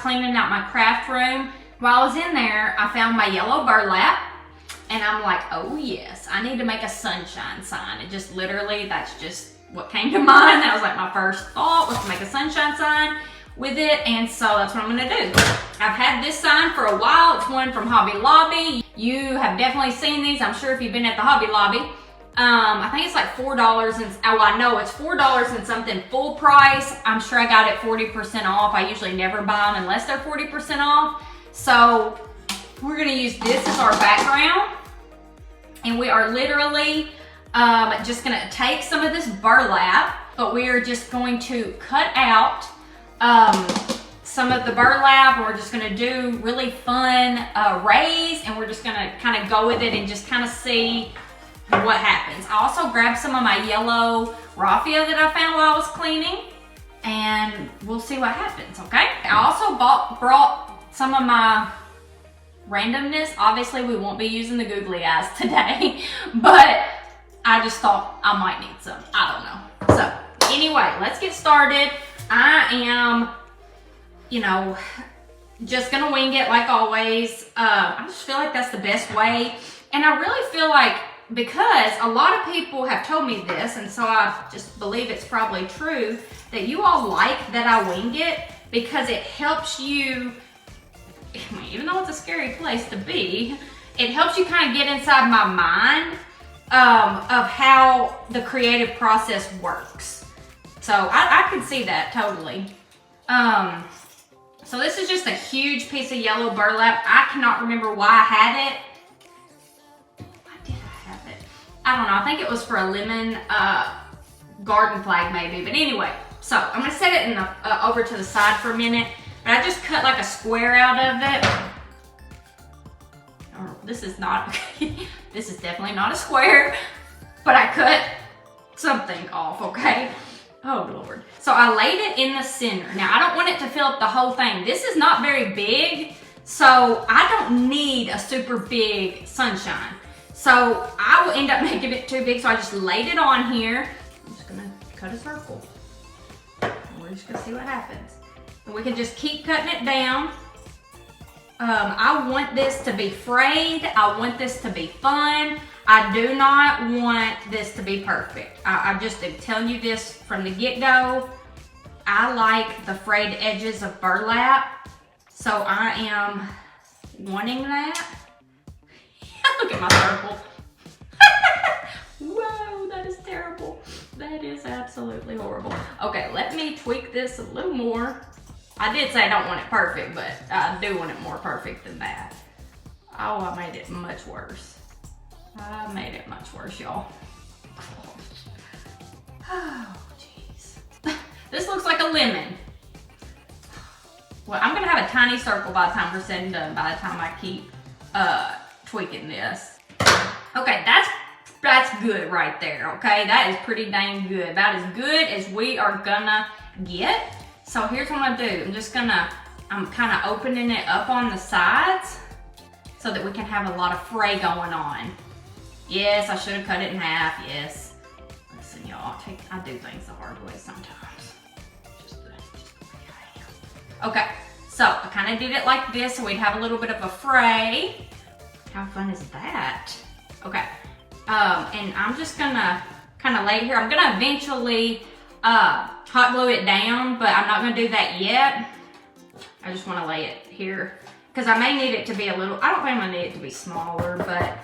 cleaning out my craft room, while I was in there, I found my yellow burlap. And I'm like, oh yes, I need to make a sunshine sign. It just literally, that's just what came to mind. That was like my first thought, was to make a sunshine sign with it. And so that's what I'm gonna do. I've had this sign for a while. It's one from Hobby Lobby. You have definitely seen these, I'm sure, if you've been at the Hobby Lobby. I think it's like $4 and, oh, I know it's $4 and something full price. I'm sure I got it 40% off. I usually never buy them unless they're 40% off. So we're gonna use this as our background. And we are literally just gonna take some of this burlap, but we are just going to cut out some of the burlap. We're just gonna do really fun rays, and we're just gonna kind of go with it and just kind of see what happens. I also grabbed some of my yellow raffia that I found while I was cleaning, and we'll see what happens, okay? I also brought some of my randomness. Obviously, we won't be using the googly eyes today, but I just thought I might need some. I don't know. So anyway, let's get started. I am, you know, just gonna wing it like always. I just feel like that's the best way. And I really feel like, because a lot of people have told me this, and so I just believe it's probably true, that you all like that I wing it because it helps you, I mean, even though it's a scary place to be, it helps you kind of get inside my mind of how the creative process works. So I can see that totally. So this is just a huge piece of yellow burlap. I cannot remember why I had it. Why did I have it? I don't know. I think it was for a lemon garden flag maybe. But anyway, so I'm gonna set it in the, over to the side for a minute. But I just cut like a square out of it. Oh, this is not, this is definitely not a square, but I cut something off, okay? Oh Lord. So I laid it in the center. Now I don't want it to fill up the whole thing. This is not very big, so I don't need a super big sunshine. So I will end up making it too big, so I just laid it on here. I'm just gonna cut a circle. We're just gonna see what happens. And we can just keep cutting it down. I want this to be frayed. I want this to be fun. I do not want this to be perfect. I just am telling you this from the get-go. I like the frayed edges of burlap. So I am wanting that. Look at my circle. Whoa, that is terrible. That is absolutely horrible. Okay, let me tweak this a little more. I did say I don't want it perfect, but I do want it more perfect than that. Oh, I made it much worse. I made it much worse, y'all. Oh, jeez. This looks like a lemon. Well, I'm gonna have a tiny circle by the time we're said and done, by the time I keep tweaking this. Okay, that's good right there, okay? That is pretty dang good. About as good as we are gonna get. So here's what I'm gonna do. I'm kind of opening it up on the sides so that we can have a lot of fray going on. Yes, I should have cut it in half, yes. Listen, y'all, I do things the hard way sometimes. Just the way I am. Okay, so I kind of did it like this so we'd have a little bit of a fray. How fun is that? Okay, and I'm just gonna kind of lay it here. I'm gonna eventually hot glue it down, but I'm not gonna do that yet. I just wanna lay it here because I may need it to be a little, I don't think I'm gonna need it to be smaller, but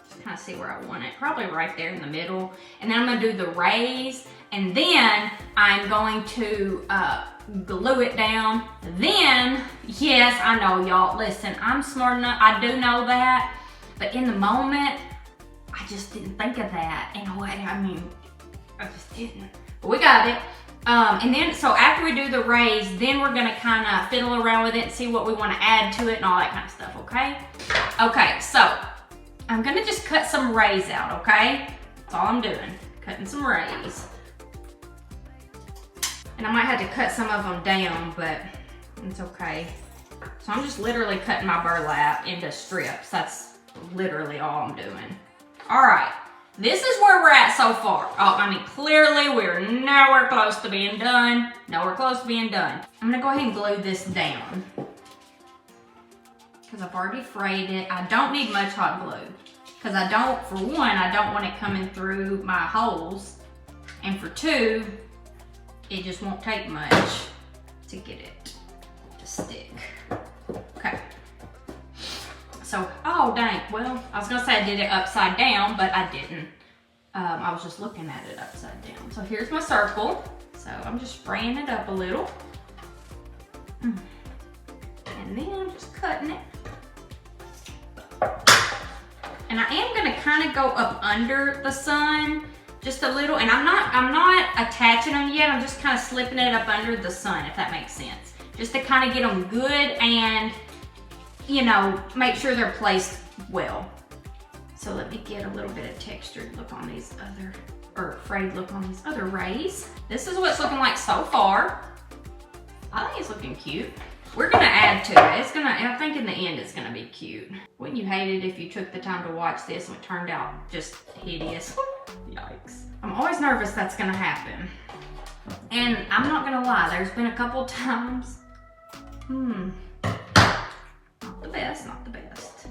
just kind of see where I want it. Probably right there in the middle. And then I'm gonna do the rays, and then I'm going to glue it down. Then, yes, I know y'all, listen, I'm smart enough, I do know that, but in the moment, I just didn't think of that in a way. I mean, I just didn't. But we got it. And then, so after we do the rays, then we're gonna kind of fiddle around with it and see what we want to add to it and all that kind of stuff, okay? Okay, so I'm gonna just cut some rays out, okay? That's all I'm doing, cutting some rays. And I might have to cut some of them down, but it's okay. So I'm just literally cutting my burlap into strips. That's literally all I'm doing. All right, this is where where we're at so far. Oh, I mean, clearly we're nowhere close to being done. Nowhere close to being done. I'm gonna go ahead and glue this down, because I've already frayed it. I don't need much hot glue, because for one, I don't want it coming through my holes, and for two, it just won't take much to get it to stick. Okay. So, oh dang, well, I was gonna say I did it upside down, but I didn't. I was just looking at it upside down. So here's my circle. So I'm just spraying it up a little. And then I'm just cutting it. And I am gonna kind of go up under the sun just a little, and I'm not attaching them yet. I'm just kind of slipping it up under the sun, if that makes sense. Just to kind of get them good and, you know, make sure they're placed well. So let me get a little bit of textured look on these other, or frayed look on these other rays. This is what it's looking like so far. I think it's looking cute. We're gonna add to it. I think in the end it's gonna be cute. Wouldn't you hate it if you took the time to watch this and it turned out just hideous? Yikes. I'm always nervous that's gonna happen. And I'm not gonna lie, there's been a couple times, not the best.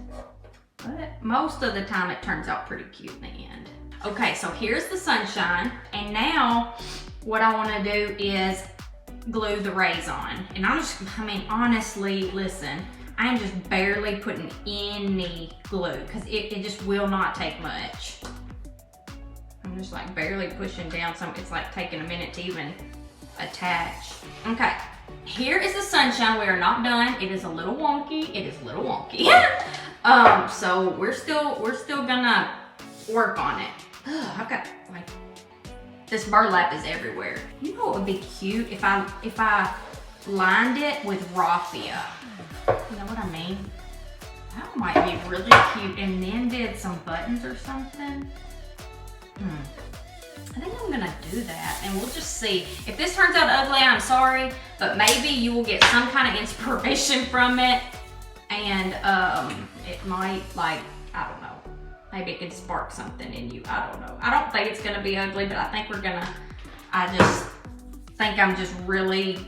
But most of the time it turns out pretty cute in the end. Okay, so here's the sunshine. And now what I wanna do is glue the rays on. And honestly, listen, I am just barely putting any glue because it just will not take much. I'm just like barely pushing down some. It's like taking a minute to even attach. Okay, here is the sunshine. We are not done. It is a little wonky. So we're still gonna work on it. Ugh, I've got like, this burlap is everywhere. You know what would be cute if I lined it with raffia. You know what I mean? That might be really cute, and then did some buttons or something. I think I'm gonna do that, and we'll just see. If this turns out ugly, I'm sorry, but maybe you will get some kind of inspiration from it, and it might, like, I don't know. Maybe it could spark something in you. I don't know. I don't think it's gonna be ugly, but I think I just think I'm just really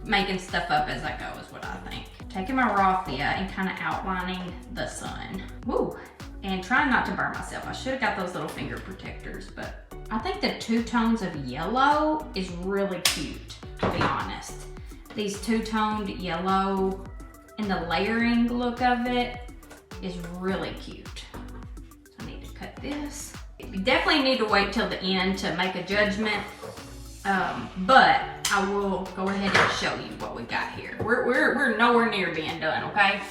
making stuff up as I go is what I think. Taking my raffia and kind of outlining the sun. Woo! And trying not to burn myself. I should have got those little finger protectors, but I think the two tones of yellow is really cute, to be honest. These two-toned yellow and the layering look of it is really cute. So I need to cut this. You definitely need to wait till the end to make a judgment, but I will go ahead and show you what we got here. We're nowhere near being done, okay?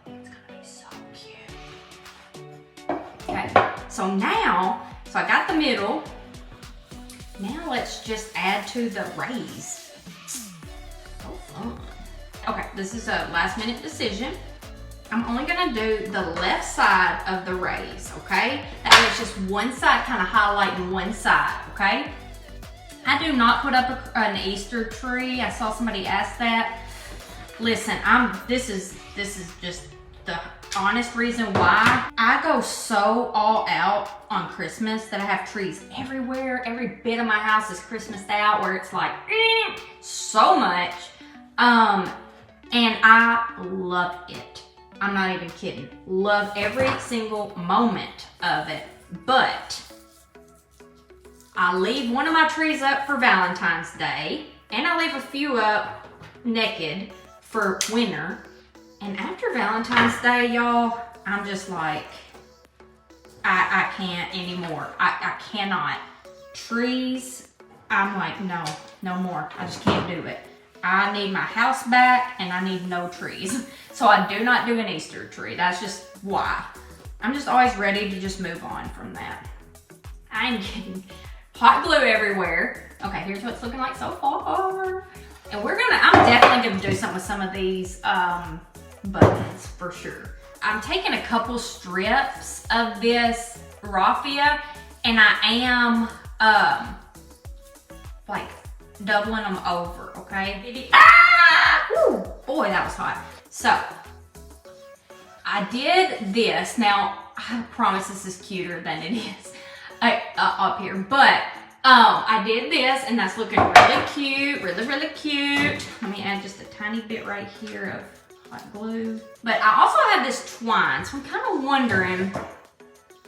It's gonna be so cute. Okay, so I got the middle. Now let's just add to the rays. So fun. Okay, this is a last minute decision. I'm only gonna do the left side of the rays, okay? That way it's just one side, kind of highlighting one side, okay? I do not put up an Easter tree. I saw somebody ask that. Listen, this is just the honest reason why. I go so all out on Christmas that I have trees everywhere. Every bit of my house is Christmased out, where it's like, so much. And I love it. I'm not even kidding. Love every single moment of it. But I leave one of my trees up for Valentine's Day, and I leave a few up naked for winter. And after Valentine's Day, y'all, I'm just like, I can't anymore. I cannot. Trees, I'm like, no more. I just can't do it. I need my house back, and I need no trees. So I do not do an Easter tree. That's just why. I'm just always ready to just move on from that. I'm getting hot glue everywhere. Okay, here's what it's looking like so far. And I'm definitely gonna do something with some of these buttons for sure. I'm taking a couple strips of this raffia, and I am like doubling them over, okay? Ah! Ooh, boy, that was hot. So I did this. Now, I promise this is cuter than it is up here. But I did this, and that's looking really cute, really cute. Let me add just a tiny bit right here of hot glue. But I also have this twine, so I'm kind of wondering,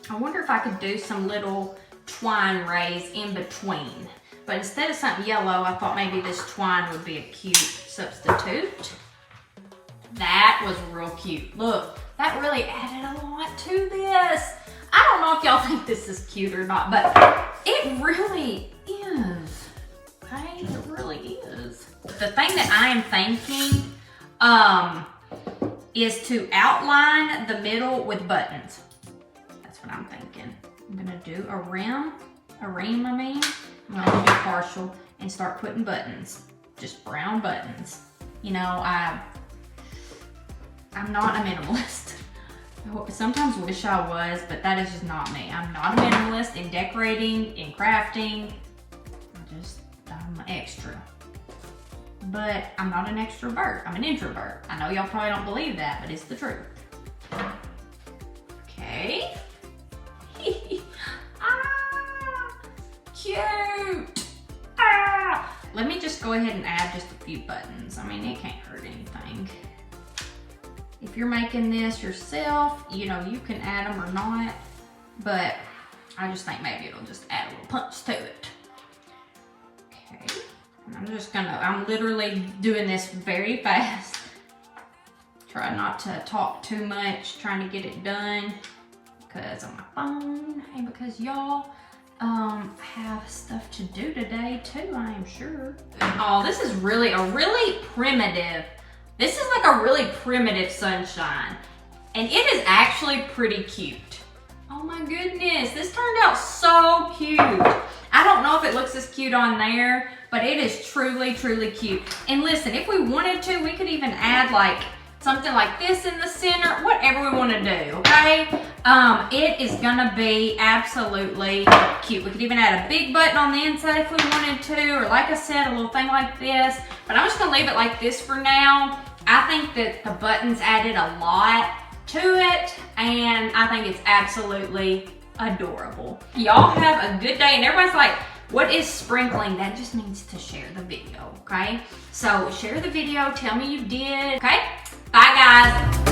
I wonder if I could do some little twine rays in between. But instead of something yellow, I thought maybe this twine would be a cute substitute. That was real cute. Look, that really added a lot to this. I don't know if y'all think this is cute or not, but it really is. Okay, it really is. The thing that I am thinking is to outline the middle with buttons. That's what I'm thinking. I'm gonna do a rim, I mean. I'm gonna do partial and start putting buttons, just brown buttons. You know, I'm not a minimalist. I sometimes wish I was, but that is just not me. I'm not a minimalist in decorating, in crafting. I'm an extra. But I'm not an extrovert, I'm an introvert. I know y'all probably don't believe that, but it's the truth. Okay. Ah, cute. Ah. Let me just go ahead and add just a few buttons. I mean, it can't hurt anything. If you're making this yourself, you know, you can add them or not, but I just think maybe it'll just add a little punch to it. Okay, and I'm literally doing this very fast. Try not to talk too much, trying to get it done because on my phone and because y'all have stuff to do today too, I am sure. Oh, this is really a really primitive. This is like a really primitive sunshine, and it is actually pretty cute. Oh my goodness, this turned out so cute. I don't know if it looks as cute on there, but it is truly cute. And listen, if we wanted to, we could even add like something like this in the center, whatever we want to do, okay? It is gonna be absolutely cute. We could even add a big button on the inside if we wanted to, or like I said, a little thing like this. But I'm just gonna leave it like this for now. I think that the buttons added a lot to it, and I think it's absolutely adorable. Y'all have a good day, and everybody's like, what is sprinkling? That just means to share the video, okay? So share the video, tell me you did, okay? Bye guys.